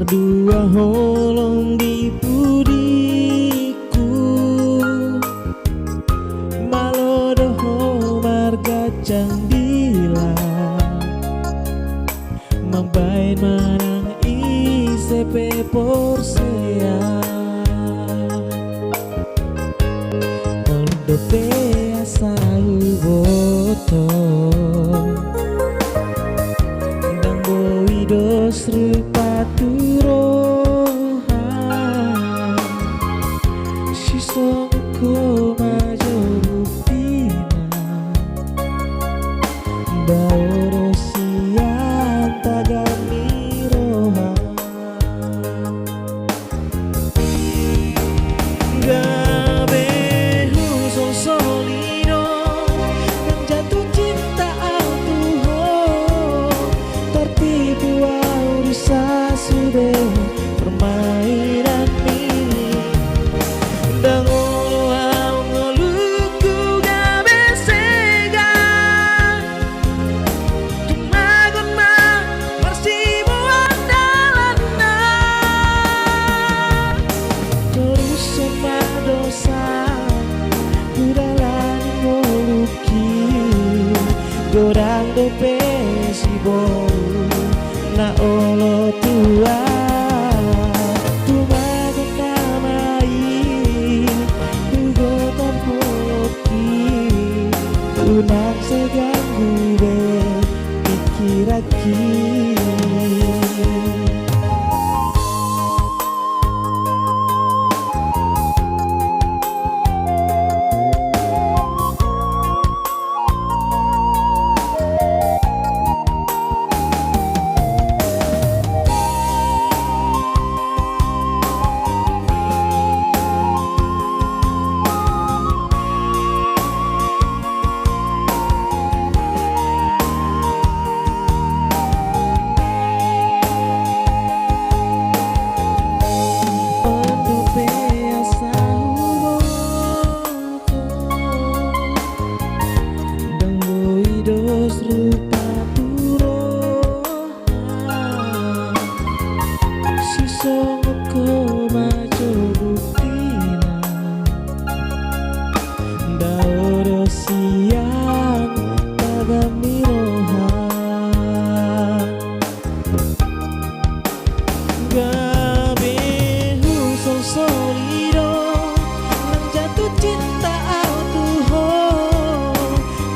berdua holong di budiku malodoho marga candila mambain manang isepe porsea ondo pe asal boto ndang boidos rupaturohan sisongko majo buktina daoro siang tagami rohan gabe huso solido yang jatuh cinta altuho tertipu bisa sudah permainan ini dan ngoluau ngoluku gabe sega tumagon ma marsibo andalana terus sama dosa udalan ngoluki godang dope si bolu na olo tua tumagon namai ugo tampoloki unang seganggu be pikiraki sisongko majo buktina daoro siang tagami rohan gabe huso solido nang jatuh cinta altuho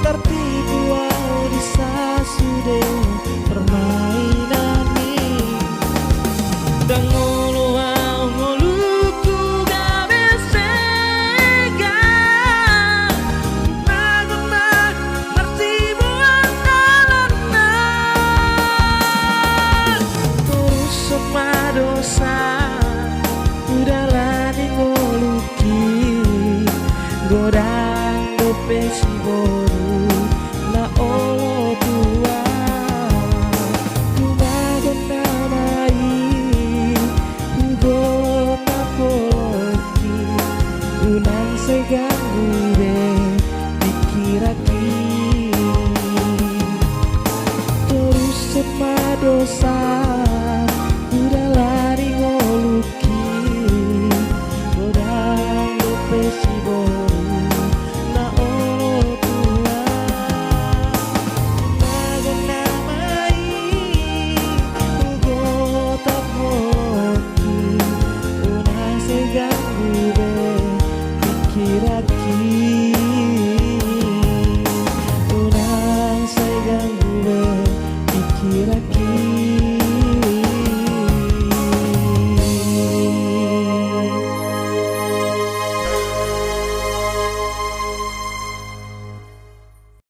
tertipu audisa sudah permainan ini dan ngoluau ngoluku gabe sega maguna marsibo andalana terus sama dosa udalani ngoluki godang dope si boru na olo tua tumagon namai ugo tapoloki unang seganggu be pikiraki terus sama dosa